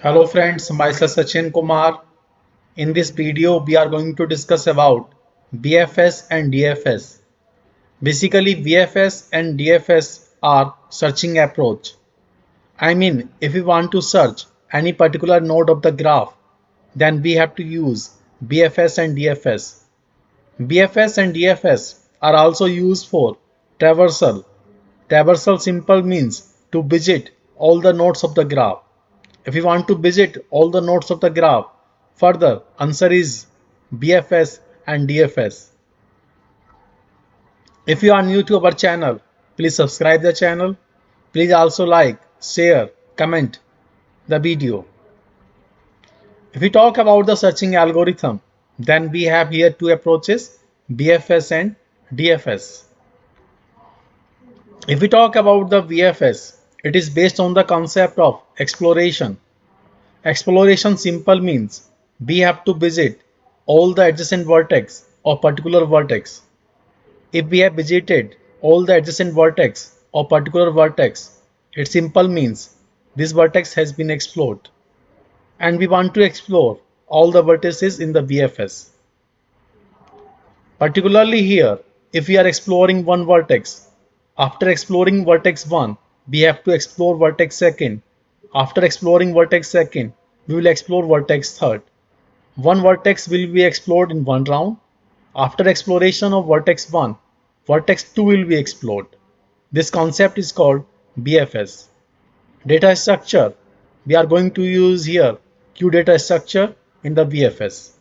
Hello friends, myself Sachin Kumar. In this video, we are going to discuss about BFS and DFS. Basically, BFS and DFS are searching approach. I mean, if we want to search any particular node of the graph, then we have to use BFS and DFS. BFS and DFS are also used for traversal. Traversal simple means to visit all the nodes of the graph. If you want to visit all the nodes of the graph, further answer is BFS and DFS. If you are new to our channel, please subscribe the channel. Please also like, share, comment the video. If we talk about the searching algorithm, then we have here two approaches, BFS and DFS. If we talk about the BFS, it is based on the concept of exploration. Exploration simple means we have to visit all the adjacent vertex of particular vertex. If we have visited all the adjacent vertex of particular vertex, it simple means this vertex has been explored and we want to explore all the vertices in the BFS. Particularly here, if we are exploring one vertex, after exploring vertex 1, we have to explore vertex second. After exploring vertex second, we will explore vertex third. One vertex will be explored in one round. After exploration of vertex 1, vertex 2 will be explored. This concept is called BFS. Data structure. We are going to use here Q data structure in the BFS.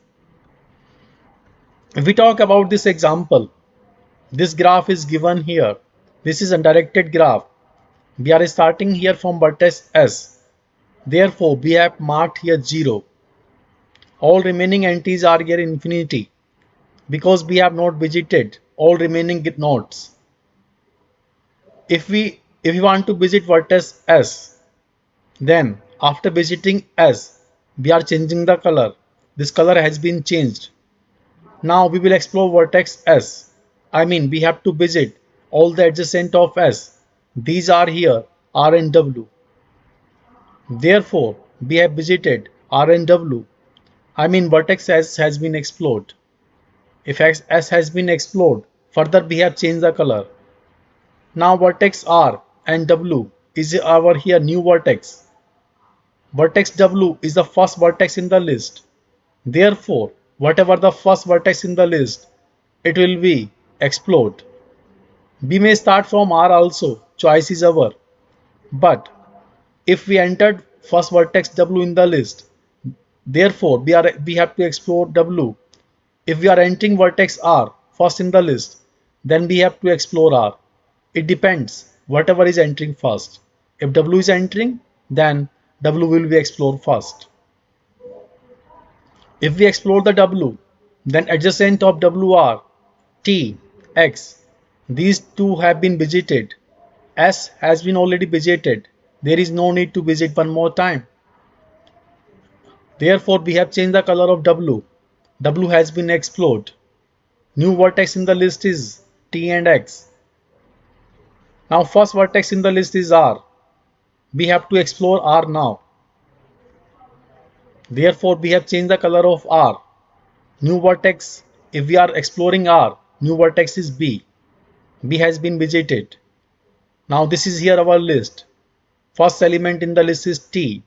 If we talk about this example, this graph is given here. This is a directed graph. We are starting here from vertex S. Therefore, we have marked here 0. All remaining entities are here infinity because we have not visited all remaining nodes. If we want to visit vertex S, then after visiting S, we are changing the color. This color has been changed. Now we will explore vertex S. I mean, we have to visit all the adjacent of S. These are here R and W. Therefore, we have visited R and W. I mean, vertex S has been explored. If S has been explored, further we have changed the color. Now vertex R and W is our here new vertex. Vertex W is the first vertex in the list. Therefore, whatever the first vertex in the list, it will be explored. We may start from R also, choice is our. But if we entered first vertex W in the list, therefore we have to explore W. If we are entering vertex R first in the list, then we have to explore R. It depends whatever is entering first. If W is entering, then W will be explored first. If we explore the W, then adjacent of W are T, X. These two have been visited. S has been already visited. There is no need to visit one more time. Therefore, we have changed the color of W. W has been explored. New vertex in the list is T and X. Now first vertex in the list is R. We have to explore R now. Therefore, we have changed the color of R. New vertex, if we are exploring R, new vertex is B. B has been visited. Now this is here our list. First element in the list is T.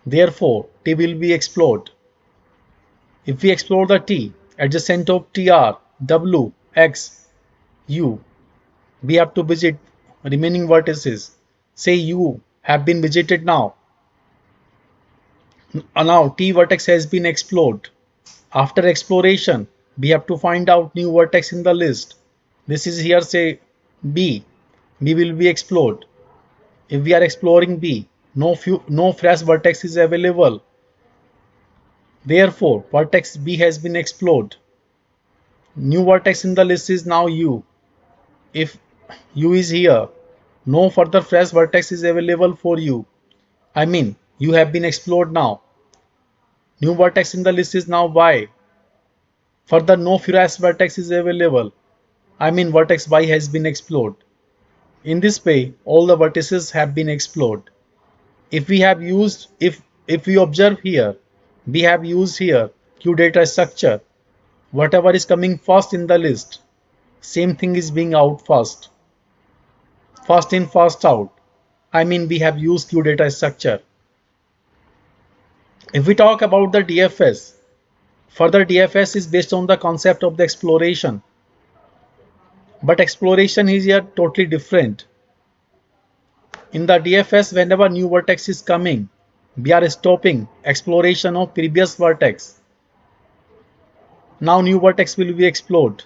Therefore, T will be explored. If we explore the T, adjacent of TR, W, X, U, we have to visit remaining vertices. Say U have been visited now. Now T vertex has been explored. After exploration, we have to find out new vertex in the list. This is here say B. B will be explored. If we are exploring B, no fresh vertex is available. Therefore, vertex B has been explored. New vertex in the list is now U. If U is here, no further fresh vertex is available for U. I mean, U have been explored now. New vertex in the list is now Y. Further, no fresh vertex is available. I mean, vertex Y has been explored. In this way, all the vertices have been explored. If if we observe here, we have used here queue data structure. Whatever is coming first in the list, same thing is being out first. First in, first out. I mean, we have used queue data structure. If we talk about the DFS, further DFS is based on the concept of the exploration. But exploration is here totally different. In the DFS, whenever new vertex is coming, we are stopping exploration of previous vertex. Now new vertex will be explored.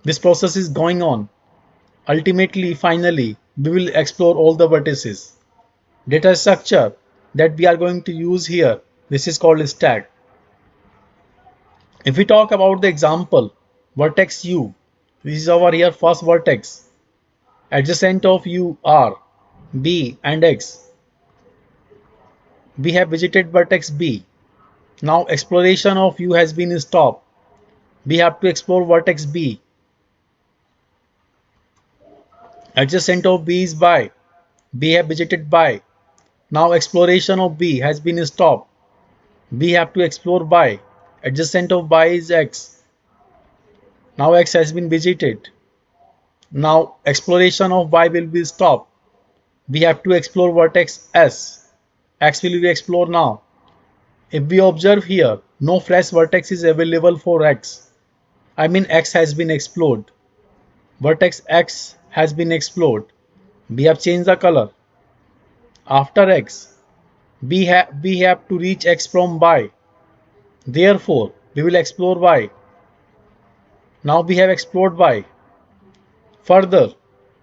This process is going on. Ultimately, finally, we will explore all the vertices. Data structure that we are going to use here, this is called stack. If we talk about the example, vertex U, this is our here first vertex. Adjacent of U are B and X. We have visited vertex B. Now exploration of U has been stopped. We have to explore vertex B. Adjacent of B is by. We have visited by. Now exploration of B has been stopped. We have to explore by. Adjacent of by is X. Now X has been visited. Now exploration of Y will be stopped. We have to explore vertex S. X will be explored now. If we observe here, no fresh vertex is available for X. I mean X has been explored. Vertex X has been explored. We have changed the color. After X, we have to reach X from Y. Therefore, we will explore Y. Now we have explored Y. Further,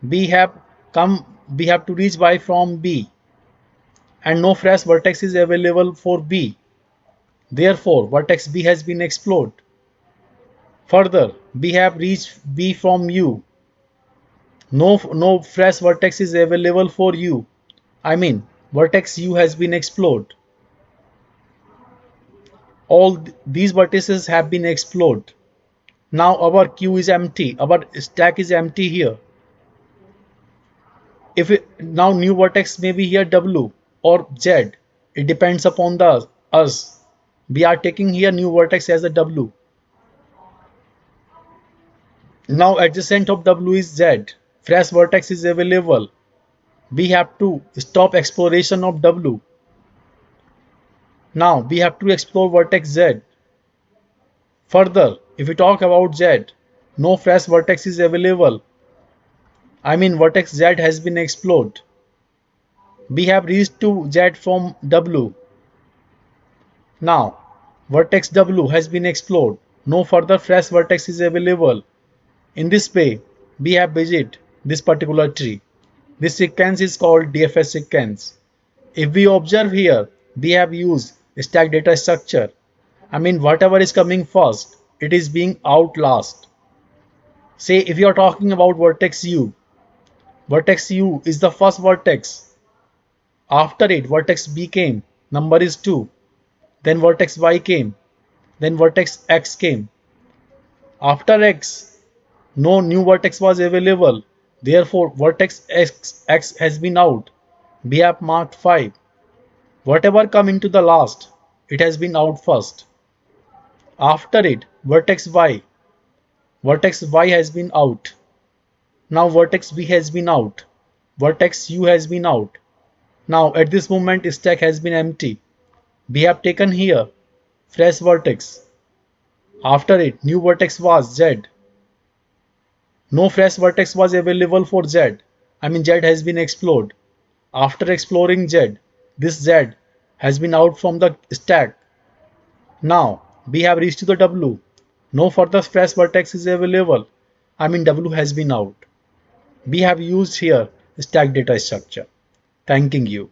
we have to reach Y from B. And no fresh vertex is available for B. Therefore, vertex B has been explored. Further, we have reached B from U. No fresh vertex is available for U. I mean, vertex U has been explored. All these vertices have been explored. Now our queue is empty. Our stack is empty here. Now new vertex may be here W or Z. It depends upon us. We are taking here new vertex as a W. Now adjacent of W is Z. Fresh vertex is available. We have to stop exploration of W. Now we have to explore vertex Z. Further, if we talk about Z, no fresh vertex is available. I mean vertex Z has been explored. We have reached to Z from W. Now vertex W has been explored. No further fresh vertex is available. In this way, we have visited this particular tree. This sequence is called DFS sequence. If we observe here, we have used stack data structure. I mean whatever is coming first, it is being out last. Say if you are talking about vertex U, vertex U is the first vertex. After it, vertex B came, number is 2. Then vertex Y came. Then vertex X came. After X, no new vertex was available. Therefore, vertex X has been out. We have marked 5. Whatever come into the last, it has been out first. After it, vertex Y. Vertex Y has been out. Now vertex B has been out. Vertex U has been out. Now at this moment stack has been empty. We have taken here fresh vertex. After it, new vertex was Z. No fresh vertex was available for Z. I mean Z has been explored. After exploring Z, this Z has been out from the stack. Now we have reached to the W. No further fresh vertex is available. I mean W has been out. We have used here stack data structure. Thanking you.